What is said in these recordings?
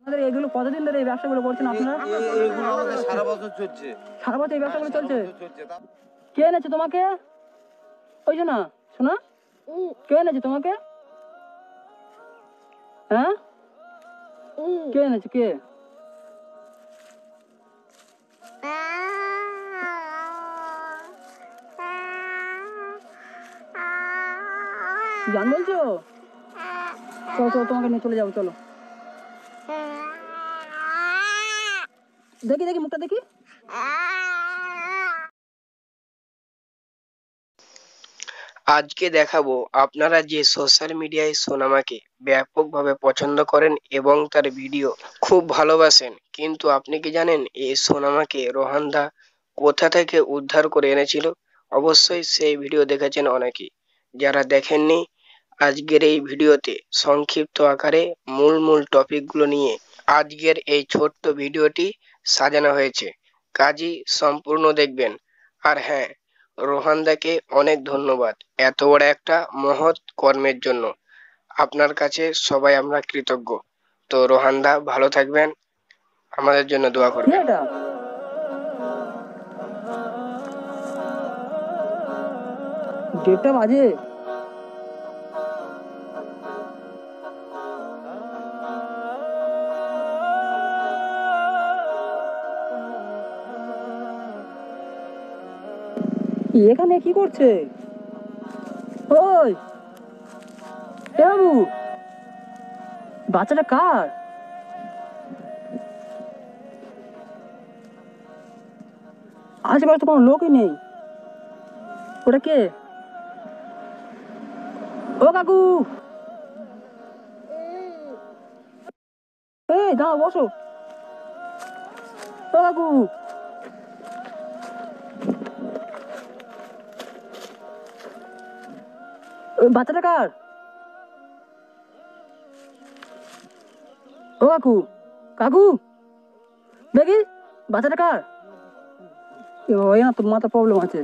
এগুলো কতদিন ধরে এই ব্যবসাগুলো করছেন আপনারা? এগুলো আমাদের সারা বছর চলছে। সারা বছর এই ব্যবসাগুলো চলছে? কে এনেছে তোমাকে? ওই যে না শোনা, কে এনেছে তোমাকে? হ্যাঁ, কে এনেছে? কে জান বলছো? চলো চলো, তোমাকে নিয়ে চলে যাবো, চলো। দেখি দেখি মুখটা দেখি। আজকে দেখাবো আপনারা যে সোশ্যাল মিডিয়ায় সোনামাকে ব্যাপকভাবে পছন্দ করেন এবং তার ভিডিও খুব ভালোবাসেন, কিন্তু আপনি কি জানেন এই সোনামাকে রোহানদা কোথা থেকে উদ্ধার করে এনেছিল? অবশ্যই সেই ভিডিও দেখেছেন অনেকেই। যারা দেখেননি, আজকের এই ভিডিওতে সংক্ষিপ্ত আকারে মূল টপিকগুলো নিয়ে আজকের এই ছোট্ট ভিডিওটি সাজানো হয়েছে, কাজই সম্পূর্ণ দেখবেন। আর হ্যাঁ, রোহানদাকে অনেক ধন্যবাদ এত বড় একটা মহৎ কর্মের জন্য। আপনার কাছে সবাই আমরা কৃতজ্ঞ। তো রোহানদা ভালো থাকবেন, আমাদের জন্য দোয়া করবেন। দেড়টা বাজে। এখানে কি করছে? ওই বাবু, বাচ্চাটা কার? আশেপাশে তো কোনো লোকই নেই। ওটা কে? ও কাকু, এই দাঁড়াও, বসো। ও কাকু, বাচ্চাটা কার? ও কাকু, কাকু দেখি বাচ্চাটা কার? ওই না, তো মাথা প্রবলেম আছে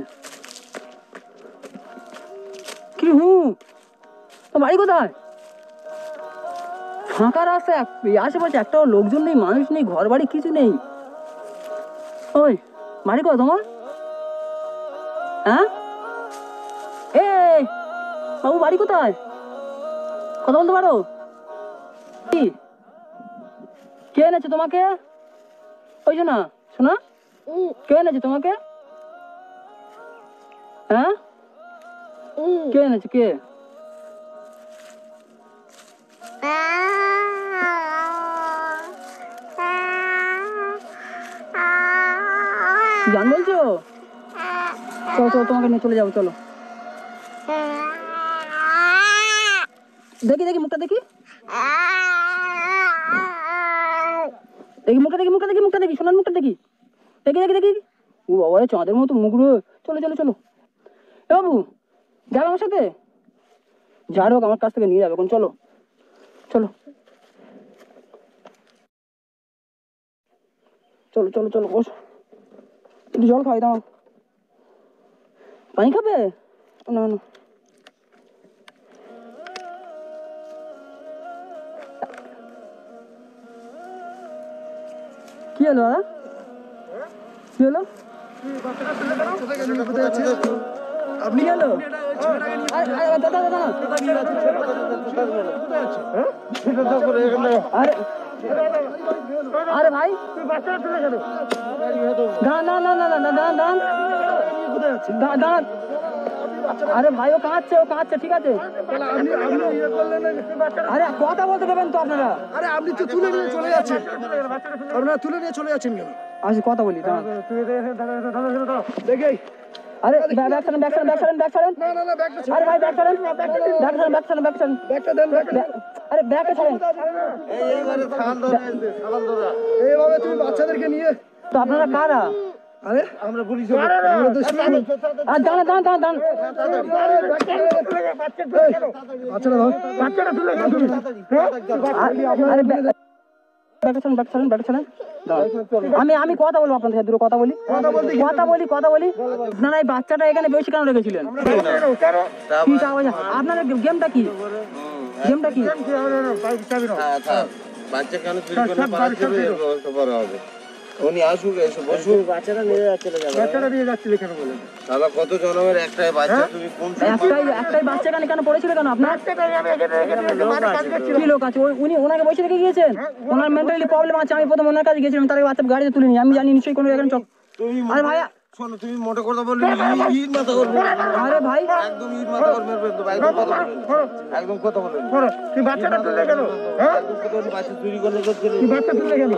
কি? তো বাড়ি কোথায়? ফাঁকা রাস্তা, আশেপাশে একটাও লোকজন নেই, মানুষ নেই, ঘর বাড়ি কিছু নেই। ওই বাড়ি কোথায় তোমার? হ্যাঁ, এই বাবু বাড়ি কোথায়? কথা বলতে পারো? কে এনেছে তোমাকে? ওই যে না শোনা, কে এনেছে তোমাকে? হ্যাঁ, কে এনেছে? কে জান বলছো? চলো চলো, তোমাকে নিয়ে চলে যাবো, চলো। দেখি দেখি মুখটা দেখি। দেখি মুখটা দেখি, মুখটা দেখি, মুখটা দেখি, সোনার মুখটা দেখি। দেখি দেখি দেখি। ও বাবা, চাঁদের মতো মুখ রে। চলো চলো চলো। এ বাবু, যাবে আমার সাথে? যার হোক আমার কাছ থেকে নিয়ে যাবে এখন, চলো চলো চলো চলো চলো, বসো, একটু জল খাই দাও। পানি খাবে? না না, কি হলো দাদা? কি হলো? আপনি হলো? দাদা দাদা, আরে ভাই, দাঁড়ান দাঁড়ান দাঁড়ান দাঁড়ান দাঁড়ান দাঁড়ান। আরে ভাই, ও কাঁদছে, ও কাঁদছে, ঠিক আছে। আরে কথা বলতে দেবেন তো আপনারা? আরে আপনি তো তুলে নিয়ে চলে যাচ্ছেন, আপনারা তুলে নিয়ে চলে যাচ্ছেন কেন? আসি কথা বলি, দেখি। আরে ব্যাগ ছাড়েন, ব্যাগ ছাড়েন, ব্যাগ ছাড়েন, ব্যাগ ছাড়েন। না না না, ব্যাগটা আরে ভাই ব্যাগ ছাড়েন, ব্যাগ ছাড়েন, ব্যাগ ছাড়েন, ব্যাগ ছাড়েন। ব্যাগটা দেন, ব্যাগটা। আরে ব্যাগটা ছাড়েন। এইবারে সালাম ধরে সালাম ধরা। এইভাবে তুমি বাচ্চাদেরকে নিয়ে? তো আপনারা কারা? আরে আমরা পুলিশ। আমরা তো শুনুন। আর দাঁড়ান দাঁড়ান দাঁড়ান দাঁড়ান। বাচ্চাটা ধর, বাচ্চাটা তুলে নাও তুমি। আরে ব্যাগটা ছাড়েন, ব্যাগ ছাড়েন, ব্যাগটা ছাড়েন। আমি কথা বলবো আপনাদের সাথে, কথা বলি কথা বলি। আপনারা এই বাচ্চাটা এখানে বেশি কেন রেখেছিলেন? আপনাদের গেমটা কি? গেমটা কি? বাচ্চা কেন চুরি করে পালাচ্ছে এর ব্যবস্থা করা হবে। উনি আসুক, এসে বসুক। বাচ্চাটা নিয়ে যাচ্ছিল কেন বলে? শালা কত জনমের একটাই বাচ্চা, তুমি কোন একটাই বাচ্চা কেন পড়েছিল কেন আপনার? কি লোক আছে? উনি ওনাকে বসে রেখে গিয়েছেন? ওনার মেন্টালি প্রবলেম আছে। আমি প্রথম ওনার কাছে গেছিলাম, তার বাচ্চা গাড়িতে তুলে নিই। আমি জানি নিশ্চয়ই কোনো এখানে তুমি আরে ভাই, শোনো, তুমি মোটে কথা বললে ইট মাথা করবে। আরে ভাই, একদম ইট মাথা করবে, একদম কথা বলবেন, একদম কথা বলবেন। তুই বাচ্চাটা তুললে কেন? একদম কথা বলবেন, বাচ্চা চুরি করলে করছে। তুই বাচ্চা তুললে কেন?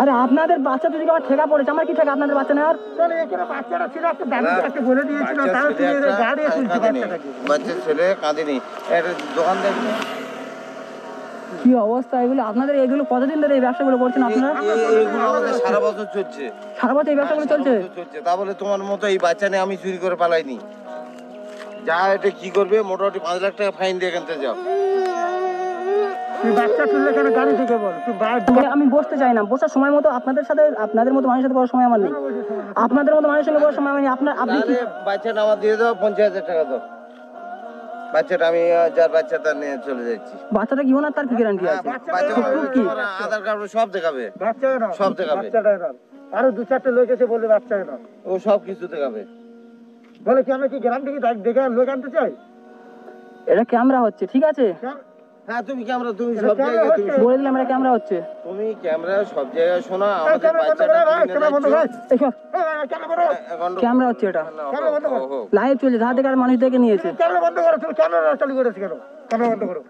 আরে আপনাদের বাচ্চা যদি আমার ঠেকা পড়েছে, আমার কি ঠেকা আপনাদের বাচ্চা নেওয়ার? তাহলে এখানে বাচ্চাটা ছিল, একটা দাদুকে বলে দিয়েছিল, তারা তুলে গাড়ি তুলছে বাচ্চাটাকে। বাচ্চা ছেলে কাঁদেনি, একটা দোকান দেখবে। কি অবস্থা এগুলো আপনাদের? এগুলো কতদিন ধরে এই ব্যবসাগুলো করছেন আপনারা? এগুলো আমাদের সারা বছর চলছে, সারা বছর এই ব্যবসাগুলো চলছে? চলছে। তা বলে তোমার মতো এই বাচ্চা নিয়ে আমি চুরি করে পালাইনি। যা এটা কি করবে, মোটামুটি 5 লাখ টাকা ফাইন দিয়ে কিনতে যাও। তুই বাচ্চা তুললে কেন গাড়ি থেকে বল? তুই আমি বসতে চাই না, বসার সময় মতো আপনাদের সাথে, আপনাদের মতো মানুষের সাথে বসার সময় আমার নেই। আপনাদের মতো মানুষের সঙ্গে বসার সময় আমার নেই। আপনি কি তাহলে বাচ্চাটা আমার দিয়ে দাও, 50,000 টাকা দাও। বাচ্চাটা আমি যার বাচ্চাটা নিয়ে চলে যাচ্ছি। বাচ্চাটা কি ওনার, তার কি গ্যারান্টি আছে? বাচ্চা কি? আধার কার্ড সব দেখাবে, বাচ্চা না, সব দেখাবে। বাচ্চাটা না, আরো 2-4টা লোক এসে বলে বাচ্চা না, ও সব কিছু দেখাবে। বলে কি আমি কি গ্রাম থেকে দেখে লোক আনতে চাই? এটা ক্যামেরা হচ্ছে, ঠিক আছে? হ্যাঁ, তুমি ক্যামেরা, তুমি সব জায়গায় তুমি বলে দিলাম এটা ক্যামেরা হচ্ছে। তুমি ক্যামেরা সব জায়গায় শোনা। আমাদের বাচ্চাটা ক্যামেরা হচ্ছে, এটা লাইভ চলছে, ধার থেকে আর মানুষ দেখে নিয়েছে। ক্যামেরা বন্ধ করো, তুমি ক্যামেরা চালু করেছো কেন? ক্যামেরা বন্ধ করো,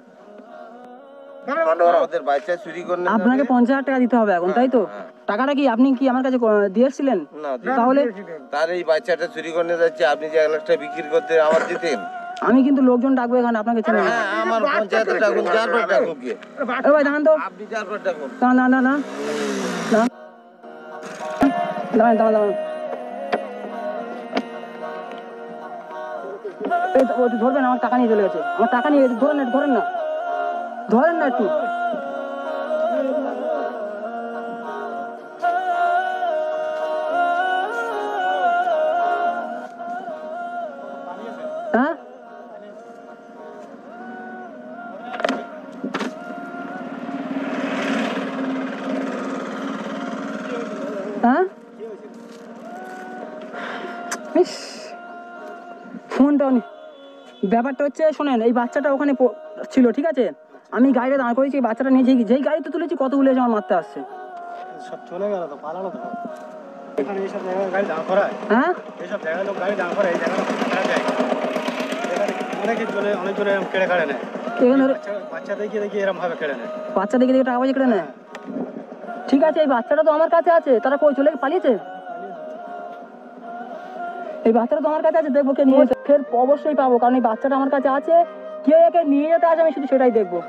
ক্যামেরা বন্ধ করো। আমাদের বাচ্চা চুরি করে আপনাকে 50,000 টাকা দিতে হবে এখন, তাই তো? টাকাটা কি আপনি কি আমার কাছে দিয়ে এসেছিলেন? না, তাহলে তার এই বাচ্চাটা চুরি করে যাচ্ছে, আপনি যে 1 লাখ টাকা বিক্রি করতে আমার দিতেন। আমি কিন্তু লোকজন ডাকবো এখানে, আপনাকে চেনে না। হ্যাঁ, আমার পঞ্চায়েতে ডাকুন, যার পর ডাকুন কে, এ ভাই দাঁড়ান তো, আপনি যার পর ডাকুন। না না না না না, দাঁড়ান দাঁড়ান দাঁড়ান। এই তো, ওই তো ধরবেন, আমার টাকা নিয়ে চলে গেছে। আমার টাকা নিয়ে গেছে, ধরেন না, ধরেন না, ধরেন না একটু। হ্যাঁ, হ্যাঁ, ইস, ফোনটাও নি। ব্যাপারটা হচ্ছে শোনেন, এই বাচ্চাটা ওখানে ছিল, ঠিক আছে? আমি গাড়িটা দাঁড় করেছি, এই বাচ্চাটা নিয়ে যেই গাড়িতে তুলেছি, কতগুলো এসে আমার মারতে আসছে। সব চলে গেল তো, পালালো তো। এখানে এইসব জায়গায় গাড়ি দাঁড় করায়, হ্যাঁ, এইসব জায়গায় লোক গাড়ি দাঁড় করায়, এই জায়গাটা খারাপ জায়গা। এখানে অনেকজনে এরকম কেড়ে খাড়ে নেয়। এখানে বাচ্চা দেখে এরকম ভাবে কেড়ে নেয়। বাচ্চা দেখে দেখে টাকা পয়সা কেটে নেয়। ঠিক আছে, এই বাচ্চাটা তো আমার কাছে আছে, তারা কই চলে পালিয়েছে? এই বাচ্চাটা তো আমার কাছে আছে, দেখবো কে নিয়ে যেতে। ফের অবশ্যই পাবো, কারণ এই বাচ্চাটা আমার কাছে আছে। কে একে নিয়ে যেতে আসে আমি শুধু সেটাই দেখবো।